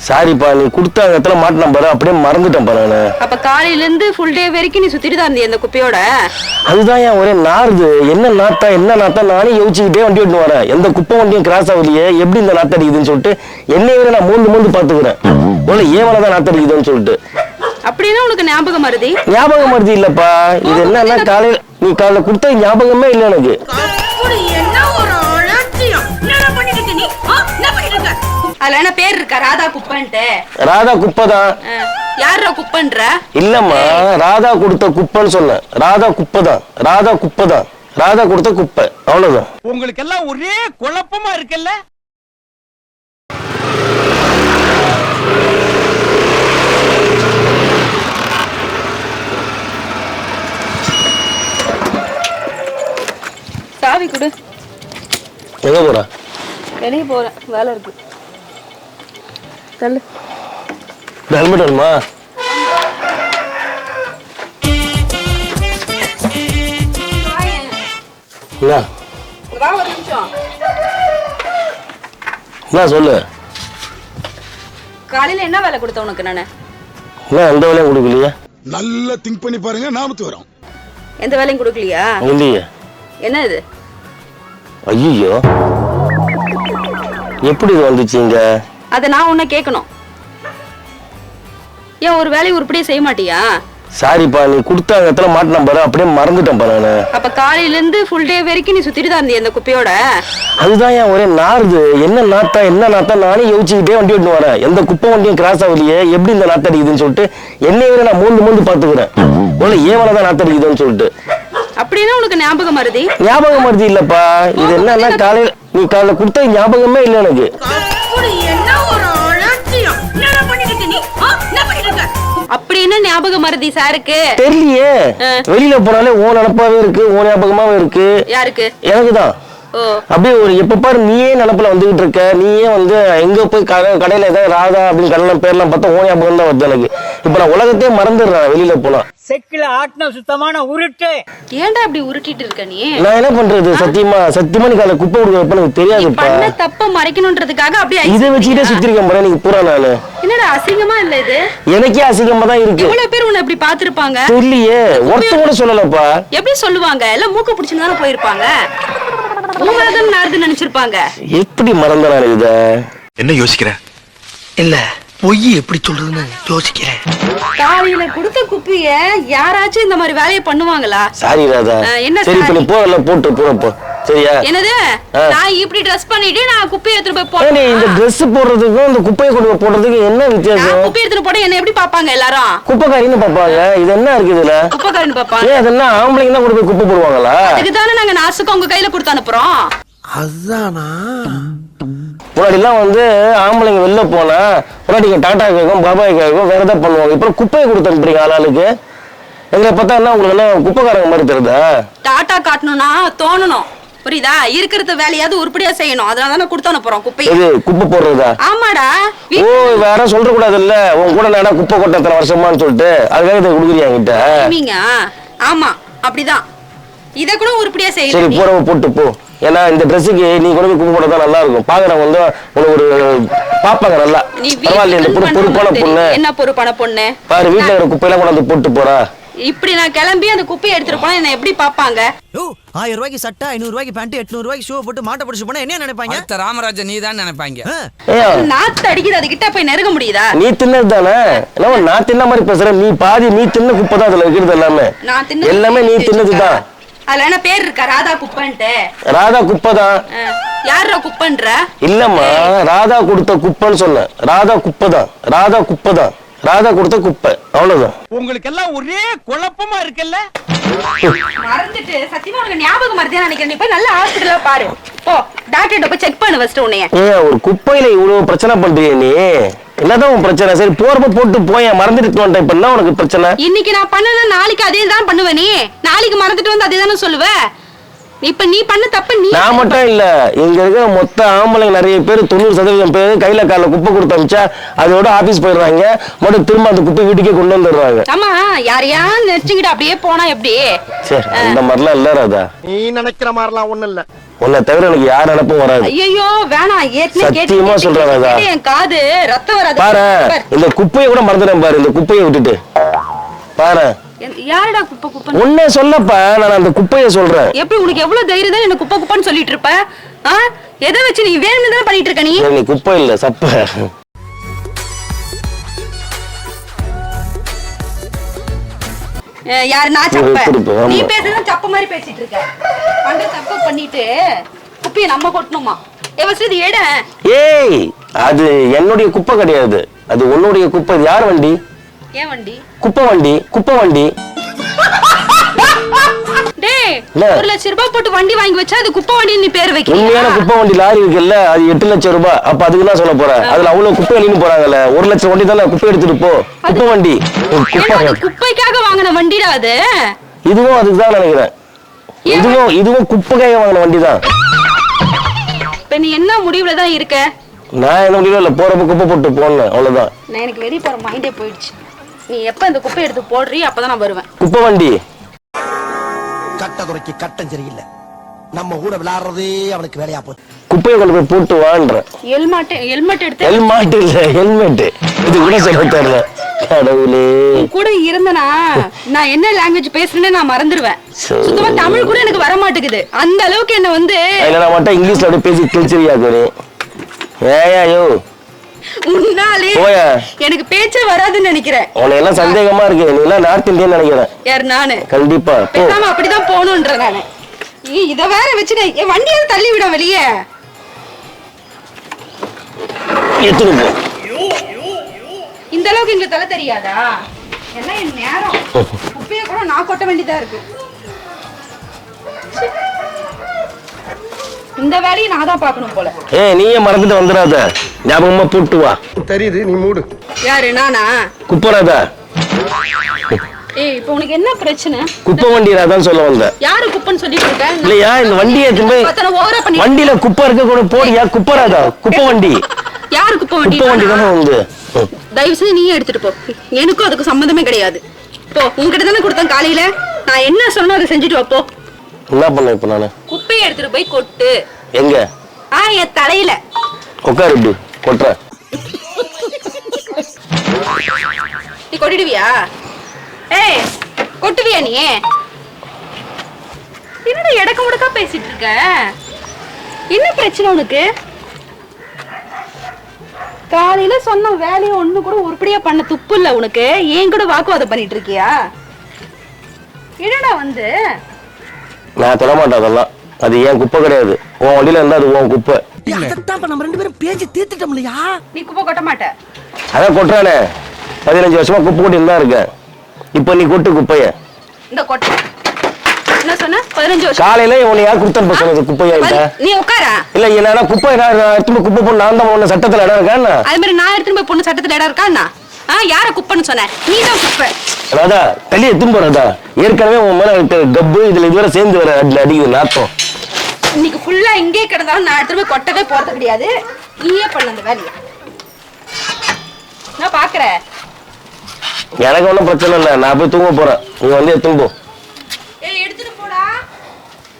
சாரிப்பா, நீ கொடுத்த இடத்துல மாட்டின பாரு, அப்படியே மறந்துட்டேன் நானு. அப்ப காலையில இருந்து ஃபுல் டே வரைக்கும் நீ சுத்திட்டு தான் இருந்தீ அந்த குப்பையோட? அதுதான் ஏன் ஒரே நாறுது. என்ன நாத்தா நானே யோசிச்சுக்கிட்டே வண்டி ஓட்டு வரேன். எந்த குப்பை வண்டியும் கிராஸ் ஆகலையே, எப்படி இந்த நாத்த அடிக்குதுன்னு சொல்லிட்டு என்னைய விட நான் மூந்து பாத்துக்கிறேன். உள்ள ஏவனதான் நாத்த அடிக்குதுன்னு சொல்லிட்டு. அப்படின்னா உனக்கு ஞாபகம் மருதி? ஞாபகம் மருதி இல்லப்பா. இது என்னன்னா காலையில நீ காலைல கொடுத்த ஞாபகமே இல்லை எனக்கு. அதுல என்ன பேர் இருக்கா? ராதா குப்பன்ட்டு. ராதா குப்பைதான். யாரா குப்பன்ற? இல்லம்மா, ராதா கொடுத்த குப்பைன்னு சொன்னேன். ராதா குப்பைதான். ராதா குப்பைதான். ராதா கொடுத்த குப்பை, அவ்வளவுதான். உங்களுக்கு எல்லாம் ஒரே குழப்பமா இருக்குல்ல? சாவி கொடு. எங்க போற? வெளியே போறேன், வேலை இருக்கு. தள்ளு. ஹெல்மெட் வேணுமா? வா ஒரு நிமிஷம். என்ன சொல்லு. காலையில என்ன வேலை கொடுத்த உனக்கு நானு? என்ன எந்த வேலையும் கொடுக்கலையா? நல்லா திங்க் பண்ணி பாருங்க, நாமத்து வரோம். எந்த வேலையும் கொடுக்கலையா? இல்லையே. என்ன இது? ஐயோ, எப்படி இது வந்துச்சுங்க? அத நான் உன்னை கேட்கணும். ஏன் ஒரு வேலையை உருப்படியே செய்ய மாட்டியா? சாரிப்பா, நீ கொடுத்த இடத்துல மாட்டின பாரு, அப்படியே மறந்துட்டேன் நானு. அப்ப காலையில இருந்து ஃபுல் டே வரைக்கும் நீ சுத்திட்டு தான் இருந்தீ அந்த குப்பையோட? அதுதான் ஏன் ஒரே நாறுது. என்ன நாத்தா நானே யோசிச்சுக்கிட்டே வண்டி ஓட்டு வரேன். எந்த குப்பை வண்டியும் கிராஸ் ஆகலையே, எப்படி இந்த நாத்த அடிக்குதுன்னு சொல்லிட்டு என்னைய விட நான் மூந்து பாத்துக்கிறேன். உள்ள ஏவனதான் நாத்த அடிக்குதுன்னு சொல்லிட்டு. அப்படின்னா உனக்கு ஞாபகம் மருதி? ஞாபகம் மருதி இல்லப்பா. இது என்னன்னா காலையில நீ காலைல கொடுத்த ஞாபகமே இல்லை எனக்கு. அப்படி என்ன ஞாபகம் மருதி சாருக்கு? தெரியலையே. வெளியில போனாலே ஓ நினப்பாவே இருக்கு, ஓ ஞாபகமாவே இருக்கு. யாருக்கு? எனக்குதான். அப்படியே ஒரு எப்ப பாரு நீயே நினப்புல வந்துகிட்டு இருக்க. நீயே வந்து எங்க போய் கடையில ஏதாவது ராதா அப்படின்னு கடலாம் பேர்லாம் பார்த்தா ஓ ஞாபகம் தான் வருது எனக்கு. இப்ப நான் உலகத்தையே மறந்துடுறேன் வெளியில போனா. செக்கில ஆட்டின சுத்தமான உருட்டு. ஏன்டா அப்படி உருட்டிட்டு இருக்க நீ? நான் என்ன பண்றது? சத்தியமா நீ காலை குப்பை கொடுக்க எனக்கு தெரியாதுப்பா. பண்ண தப்ப மறைக்கணும்ன்றதுக்காக அப்படியே இதை வச்சுக்கிட்டே சுத்தி இருக்க போறேன் நீங்க பூரா நாளு. என்னடா அசிங்கமா இல்ல இது? எனக்கே அசிங்கமா தான் இருக்கு. எவ்வளவு பேர் உன்னை இப்படி பாத்துருப்பாங்க? தெரியலையே, ஒருத்தர் கூட சொல்லலப்பா. எப்படி சொல்லுவாங்க? எல்லாம் மூக்க பிடிச்சுன்னு தானே போயிருப்பாங்க. மூணாவது நார்து நினைச்சிருப்பாங்க. எப்படி மறந்தனா இத? என்ன யோசிக்கிற? இல்ல பொய் எப்படி சொல்றதுன்னு யோசிக்கிறேன். காலையில கொடுத்த குப்பிய யாராச்சும் இந்த மாதிரி வேலையை பண்ணுவாங்களா? சாரி ராதா. என்ன சரி இப்ப நீ போறல போட்டு போறப்போ சரியா? என்னது? நான் இப்படி Dress பண்ணிட்டு நான் குப்பையை எடுத்துட்டு போய் போறேன். நீ இந்த Dress போடுறதுக்கும் இந்த குப்பையை கொண்டு போடுறதுக்கு என்ன வித்தியாசம்? நான் குப்பையை எடுத்துட்டு போட என்ன எப்படி பாப்பாங்க எல்லாரும்? குப்பைக்காரின்னு பாப்பாங்க. இது என்ன இருக்கு இதுல? குப்பைக்காரின்னு பாப்பாங்க. ஏன் அதெல்லாம் ஆம்பளைங்க தான் கொண்டு போய் குப்பை போடுவாங்களா? அதுக்கு தானே நாங்க நாசுக்கு உங்க கையில கொடுத்து அனுப்புறோம். அதுதானா? முன்னாடி எல்லாம் வந்து ஆம்பளைங்க வெளில போனா முன்னாடி டாடா கேக்கும் பாபாய் கேக்கும் வேற ஏதாவது பண்ணுவாங்க. இப்ப குப்பையை கொடுத்து அனுப்புறீங்க ஆளாளுக்கு. எங்களை பார்த்தா என்ன உங்களுக்கு என்ன குப்பைக்காரங்க மாதிரி தெரியுதா? டாடா காட்டணும்னா தோணணும், புரியுதா? இருக்கிறத வேலையாவது உருப்படியா செய்யணும். அதனால தானே கொடுத்து அனுப்புறோம் குப்பையை. இது குப்பை போடுறதா? ஆமாடா. ஓ, வேற சொல்ற கூடாது இல்ல. உன் கூட நான் குப்பை கொட்ட எத்தனை வருஷமான்னு சொல்லிட்டு அதுக்காக இதை கொடுக்குறியா என்கிட்ட? ஆமா அப்படிதான். இத கூட உருப்படியா செய்யணும். சரி போறவ போட்டு போ. ஏன்னா இந்த ட்ரெஸ்ஸுக்கு நீ கொண்டு போய் குப்பை போட தான் நல்லா இருக்கும். பாக்குறவங்க வந்து உனக்கு ஒரு பாப்பாங்க நல்லா. பரவாயில்ல, இந்த பொறுப்பான பொண்ணு. என்ன பொறுப்பான பொண்ணு பாரு, வீட்டுல இருக்கிற குப்பையெல்லாம் கொண்டாந்து போட்டு போறா. இப்படி நான் கிளம்பி அந்த குப்பையை எடுத்துட்டு போனா என்ன எப்படி பாப்பாங்க? 1000 ரூபாய்க்கு சட்டை, 500 ரூபாய்க்கு பேண்ட், 800 ரூபாய்க்கு ஷூ போட்டு மாட்ட பிடிச்சு போனா என்ன நினைப்பாங்க? அடுத்த ராமராஜன் நீ தான் நினைப்பாங்க. நாத்து அடிக்குது, அது கிட்ட போய் நெருங்க முடியுதா? நீ தின்னது தானே. நான் தின்ன மாதிரி பேசுற. நீ பாதி நீ தின்ன குப்பை தான் அதுல இருக்கிறது எல்லாமே. எல்லாமே நீ தின்னதுதான். அதுல என்ன பேர் இருக்கா? ராதா குப்பன்ட்டு. ராதா குப்பைதான். யாரா குப்பன்ற? இல்லம்மா, ராதா கொடுத்த குப்பைன்னு சொன்னேன். ராதா குப்பைதான். ராதா குப்பைதான். ராதா கொடுத்த குப்பை, அவ்வளவுதான். உங்களுக்கு எல்லாம் ஒரே குழப்பமா இருக்குல்ல? மறந்துட்டு சத்தியமா உனக்கு ஞாபகம் மறந்தே நினைக்கிறேன். நீ போய் நல்ல ஹாஸ்பிடல்ல பாரு. போ, டாக்டர்ட்ட போய் செக் பண்ணு ஃபர்ஸ்ட் உன்னைய. ஒரு குப்பையில இவ்வளவு பிரச்சனை பண்றியே நீ. என்னதான் உன் பிரச்சனை? சரி போறப்ப போட்டு போய் மறந்துட்டு வந்துட்டேன். இப்ப என்ன உனக்கு பிரச்சனை? இன்னைக்கு நான் பண்ணனா நாளைக்கு அதே தான் பண்ணுவ நீ. நாளைக்கு மறந்துட்டு வந்து அதே தானே சொல்லுவ. இப்ப நீ பண்ண தப்பு நீ. நான் மட்டும் இல்ல, இங்க இருக்கிற மொத்த ஆம்பளைங்க நிறைய பேர் 90% பேர் கையில கால குப்பை கொடுத்து அமிச்சா அதோட ஆபீஸ் போயிடுறாங்க. மட்டும் திரும்ப அந்த குப்பை வீட்டுக்கே கொண்டு வந்துடுறாங்க. ஆமா, யாரையா நெச்சிக்கிட்டு அப்படியே போனா எப்படி? சரி, அந்த மாதிரிலாம் இல்ல ராதா. நீ நினைக்கிற மாதிரிலாம் ஒண்ணு இல்ல. உன்னை தவிர எனக்கு யார் நினைப்பும் வராது. ஐயோ வேணாம், ஏற்கனவே சத்தியமா சொல்றேன் ராதா. என் காது ரத்தம் வராது. பாரு இந்த குப்பையை கூட மறந்துட்டேன் பாரு, இந்த குப்பையை விட்டுட்டு பாரு. யாருடா குப்பை குப்பை? உன்னை சொல்லப்பா, நான் அந்த குப்பையை சொல்றேன். எப்படி உனக்கு எவ்வளவு தைரியம் தான் என்ன குப்பை குப்பைன்னு சொல்லிட்டு இருப்ப? எதை வச்சு நீ வேணும்னு தானே பண்ணிட்டு இருக்க? நீ குப்பை இல்ல சப்ப. யாரு நான் சப்ப? நீ பேசுறது சப்ப மாதிரி பேசிட்டு இருக்க. பண்ற தப்பு பண்ணிட்டு குப்பையை நம்ம கொட்டணுமா? இது எட. ஏய் அது என்னுடைய குப்பை கிடையாது, அது உன்னுடைய குப்பை. இது யார் வண்டி? ஏன் வண்டி? குப்பை வண்டி. குப்பை வண்டி. டேய் 1 லட்சம் ரூபாய் போட்டு வண்டி வாங்கி வச்சா அது குப்பை வண்டின்னு நீ பேர் வைக்க. உண்மையான குப்பை வண்டி லாரி இருக்குல்ல, அது 8 லட்சம் ரூபாய். அப்ப அதுக்கு என்ன சொல்ல போற? அதுல அவ்வளவு குப்பை அள்ளின்னு போறாங்கல்ல, 1 லட்சம் வண்டி தானே குப்பை எடுத்துட்டு போ. குப்பை வண்டி. குப்பைக்காக வாங்கின வண்டிடா அது. இதுவும் அதுதான் நினைக்கிறேன். இதுவும் குப்பைக்காக வாங்கின வண்டி தான். இப்ப நீ என்ன முடிவுல தான் இருக்க? நான் என்ன முடியல, இல்ல போறப்ப குப்பை போட்டு போனேன் அவ்வளவுதான். நான் எனக்கு வெளிய போற மைண்டே போயிடுச்சு. நீ எப்ப இந்த குப்பை எடுத்து போடுறீ அப்பதான் நான் வருவேன். குப்பை வண்டி. கட்டதுரைக்கு கட்டம் சரியில்லை, நம்ம கூட விளையாடுறதே அவனுக்கு வேலையா போச்சு. குப்பையை கொண்டு போய் போட்டு வான்ற. ஹெல்மெட் எடுத்து. ஹெல்மெட் இல்ல, ஹெல்மெட். இது கூட சொல்ல தெரியல. கடவுளே கூட இருந்தனா நான் என்ன லாங்குவேஜ் பேசுறேன்னு நான் மறந்துடுவேன். சுத்தமா தமிழ் கூட எனக்கு வர மாட்டேங்குது. அந்த அளவுக்கு என்ன வந்து இல்ல மட்டும் இங்கிலீஷ்ல அப்படியே பேசி கிழிச்சிரியாக்கு நீ. ஏய்யோ உன்னாலே எனக்கு பேச்சே வராதுன்னு நினைக்கிறேன். உனக்கு எல்லாம் சந்தேகமா இருக்கு, நீ எல்லாம் நார்த் இந்தியன் நினைக்கிறேன். யார்? நானு கண்டிப்பா பேசாம அப்படிதான் போகணும்ன்ற நானு. இத வேற வச்சுட்டு என் வண்டியை தள்ளி விட வெளியே. எத்தனை போ. இந்த அளவுக்கு எங்களுக்கு தலை தெரியாதா? என்ன என் நேரம் குப்பைய கூட நான் கொட்ட வேண்டியதா இருக்கு. இந்த வேலையை நான் தான் பார்க்கணும் போல. நீயே மறந்துட்டு வந்துடாத, ஞாபகமா போட்டு வா. தெரியுது, நீ மூடு. யாரு? நானா? குப்பராதா. இப்ப உனக்கு என்ன பிரச்சனை? குப்பை வண்டி ராதான் சொல்ல வந்த. யாரு குப்பைன்னு சொல்லிட்டு இருக்க? இல்லையா இந்த வண்டியை வண்டியில குப்பை இருக்க கூட போடியா. குப்பராதா குப்பை வண்டி. யாரு குப்பை வண்டி? குப்பை வண்டி தானே வந்து. தயவு செஞ்சு நீயே எடுத்துட்டு போ, எனக்கும் அதுக்கு சம்மந்தமே கிடையாது. போ, உங்ககிட்ட தானே கொடுத்தேன் காலையில. நான் என்ன சொன்னோ அதை செஞ்சுட்டு வா போ. என்ன பண்ண இப்ப நானு? குப்பையை எடுத்துட்டு போய் கொட்டு. எங்க? என் தலையில உட்காரு, இப்படி கொட்டுற. நீ கொட்டிடுவியா? கொட்டுவியா நீ? என்னடா எடக்க முடக்கா பேசிட்டு இருக்க? என்ன பிரச்சனை உனக்கு? காலையில சொன்ன வேலையை ஒண்ணு கூட உருப்படியா பண்ண துப்பு இல்ல உனக்கு. ஏன் கூட வாக்குவாதம் பண்ணிட்டு இருக்கியா? என்னடா வந்து நான் தொட மாட்டேன் அதெல்லாம். அது ஏன் குப்பை கிடையாது, உன் வண்டியில இருந்தா அது உன் குப்பை. நம்ம 2 பேரும் பேசி தீர்த்துட்டோம் இல்லையா? நீ குப்பை கொட்ட மாட்ட. அதான் கொட்டுறானே, 15 வருஷமா குப்பை கொட்டின்னு தான் இருக்க. இப்ப நீ கொட்டு குப்பைய. இந்த கொட்டை என்ன சொன்ன? 15 வருஷம் காலையில உன்னை யார் கொடுத்தனுப்ப சொன்னது குப்பையா? நீ உட்காரா. இல்ல என்னன்னா குப்பை எடுத்து குப்பை போட்டு நான் தான் உன்ன சட்டத்துல இடம் இருக்கா? அது மாதிரி நான் எடுத்து போய் பொண்ணு சட்டத்துல இடம் இருக்கா? யார குப்பைன்னு சொன்ன? நீ தான் குப்பை. ராதா தள்ளி எத்தும் போறதா. ஏற்கனவே உன் மேல கப்பு இதுல இதுவரை சேர்ந்து வர அடிக்குது நாத்தம். இன்னைக்கு ஃபுல்லா இங்கே கிடந்தாலும் நான் எடுத்து போய் கொட்டவே போறது கிடையாது. நீயே பண்ண அந்த வேலையை. நான் பாக்குறேன். எனக்கு ஒன்றும் பிரச்சனை இல்லை, நான் போய் தூங்க போறேன். நீ வந்து எத்தும் போ.